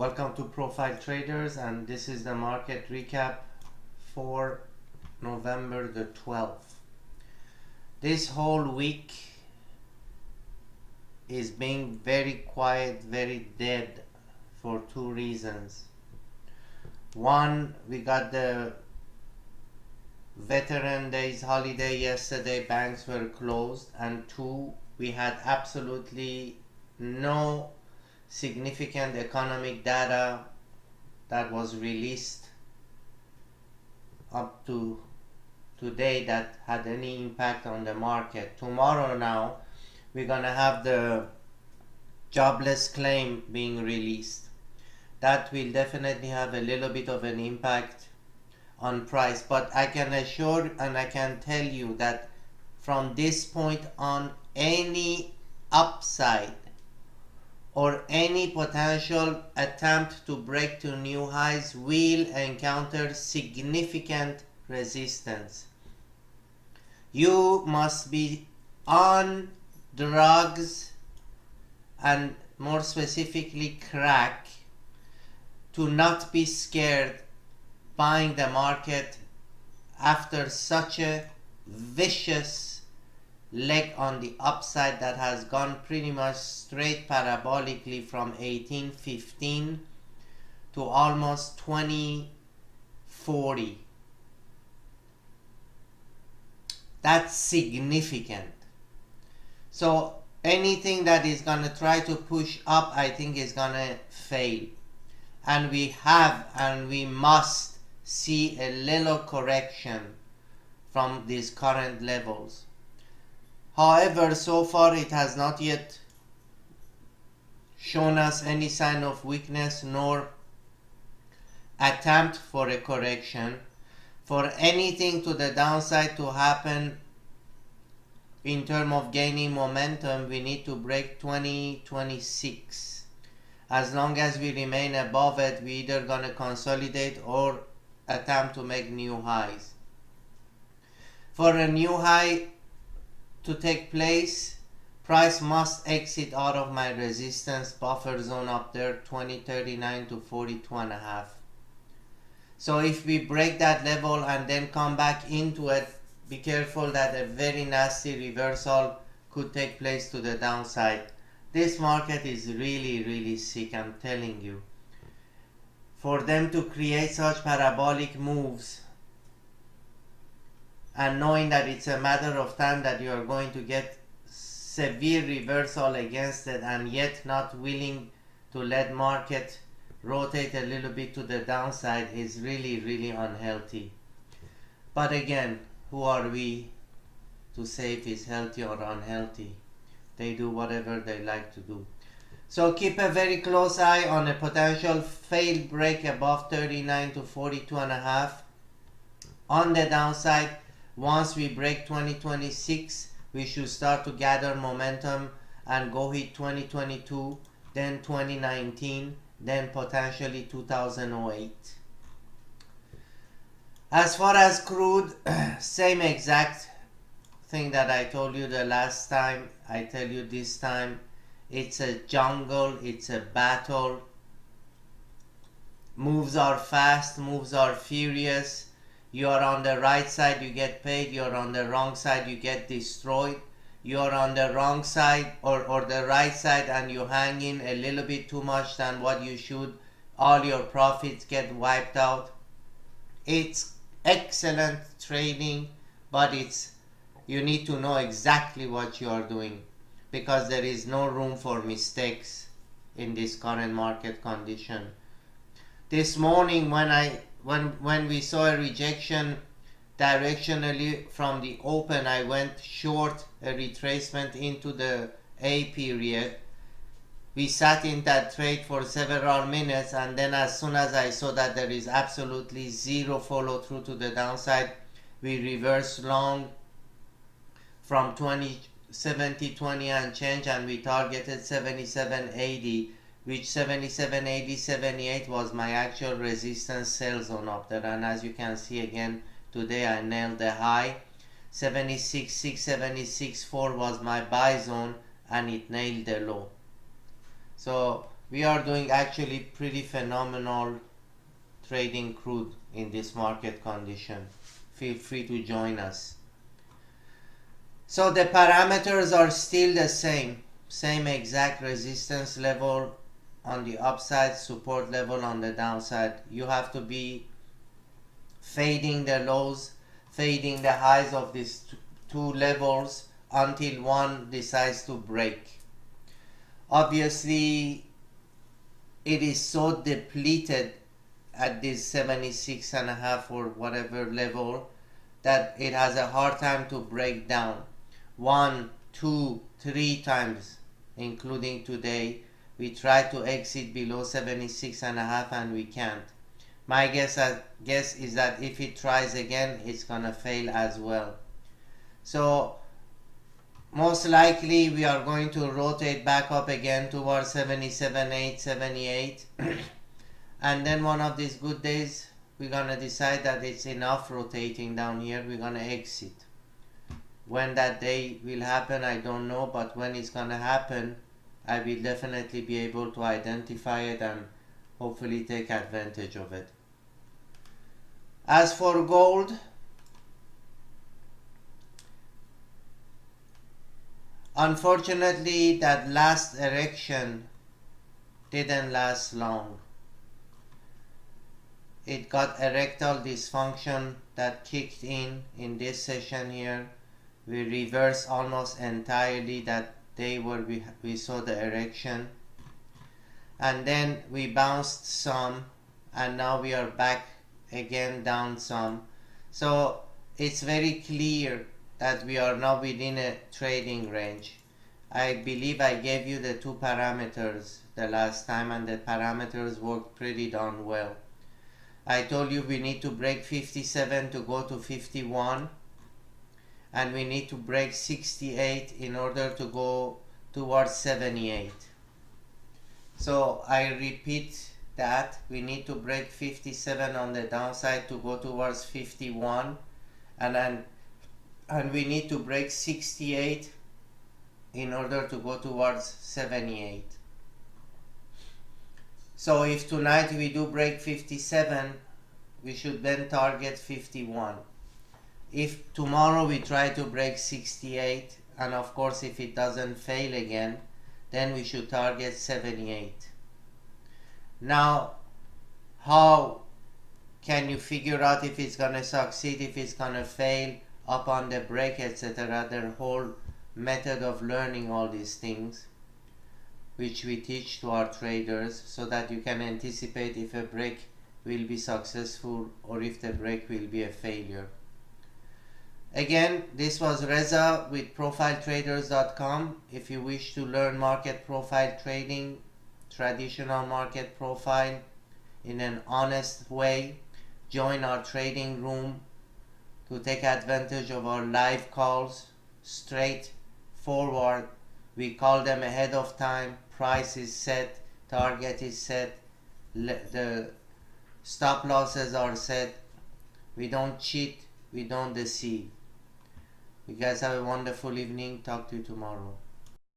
Welcome to Profile Traders, and this is the market recap for November the 12th. This whole week is being very quiet, very dead for two reasons. One, we got the Veteran Days holiday yesterday, banks were closed, and two, we had absolutely no significant economic data that was released up to today that had any impact on the market. Tomorrow now we're gonna have the jobless claim being released. That will definitely have a little bit of an impact on price, but I can assure and I can tell you that from this point on, any upside or any potential attempt to break to new highs will encounter significant resistance. You must be on drugs, and more specifically crack, to not be scared buying the market after such a vicious leg on the upside that has gone pretty much straight parabolically from 1815 to almost 2040. That's significant. So anything that is going to try to push up, I think, is going to fail. And we have and we must see a little correction from these current levels. However, so far it has not yet shown us any sign of weakness nor attempt for a correction. For anything to the downside to happen in terms of gaining momentum, we need to break 2026. As long as we remain above it, we either gonna consolidate or attempt to make new highs. For a new high to take place, price must exit out of my resistance buffer zone up there, 2039 to 42.5. so if we break that level and then come back into it, be careful that a very nasty reversal could take place to the downside. This market is really sick, I'm telling you. For them to create such parabolic moves and knowing that it's a matter of time that you are going to get severe reversal against it, and yet not willing to let market rotate a little bit to the downside, is really unhealthy. But again, who are we to say if it's healthy or unhealthy? They do whatever they like to do. So keep a very close eye on a potential failed break above 39 to 42.5. On the downside, once we break 2026, we should start to gather momentum and go hit 2022, then 2019, then potentially 2008. As far as crude, same exact thing that I told you the last time, I tell you this time. It's a jungle, it's a battle. Moves are fast, moves are furious. You are on the right side, you get paid. You're on the wrong side, you get destroyed. You're on the wrong side or the right side and you hang in a little bit too much than what you should. All your profits get wiped out. It's excellent trading, but you need to know exactly what you are doing, because there is no room for mistakes in this current market condition. This morning when we saw a rejection directionally from the open, I went short a retracement into the A period. We sat in that trade for several minutes, and then as soon as I saw that there is absolutely zero follow through to the downside, we reversed long from 70.20 and change, and we targeted 77.80, which 77.80, 78 was my actual resistance sell zone up there. And as you can see again today, I nailed the high. 76.6, 76.4 was my buy zone, and it nailed the low. So we are doing actually pretty phenomenal trading crude in this market condition. Feel free to join us. So the parameters are still the same exact resistance level on the upside, support level on the downside. You have to be fading the lows, fading the highs of these two levels until one decides to break. Obviously, it is so depleted at this 76.5 or whatever level that it has a hard time to break down. 1, 2, 3 times, including today, we tried to exit below 76.5 and we can't. My guess is that if it tries again, it's gonna fail as well. So most likely we are going to rotate back up again towards 77.8, 78. And then one of these good days, we're gonna decide that it's enough rotating down here, we're gonna exit. When that day will happen, I don't know, but when it's gonna happen, I will definitely be able to identify it and hopefully take advantage of it. As for gold, unfortunately that last erection didn't last long. It got erectile dysfunction that kicked in this session here. We reversed almost entirely that day where we saw the erection, and then we bounced some, and now we are back again down some. So it's very clear that we are now within a trading range. I believe I gave you the two parameters the last time, and the parameters worked pretty darn well. I told you we need to break 57 to go to 51, and we need to break 68 in order to go towards 78. So I repeat that we need to break 57 on the downside to go towards 51, and we need to break 68 in order to go towards 78. So if tonight we do break 57, we should then target 51. If tomorrow we try to break 68, and of course if it doesn't fail again, then we should target 78. Now, how can you figure out if it's gonna succeed, if it's gonna fail, up on the break, etc.? Their whole method of learning all these things, which we teach to our traders, so that you can anticipate if a break will be successful or if the break will be a failure. Again, this was Reza with profiletraders.com. If you wish to learn market profile trading, traditional market profile in an honest way, join our trading room to take advantage of our live calls, straight forward. We call them ahead of time, price is set, target is set, the stop losses are set. We don't cheat, we don't deceive. You guys have a wonderful evening. Talk to you tomorrow.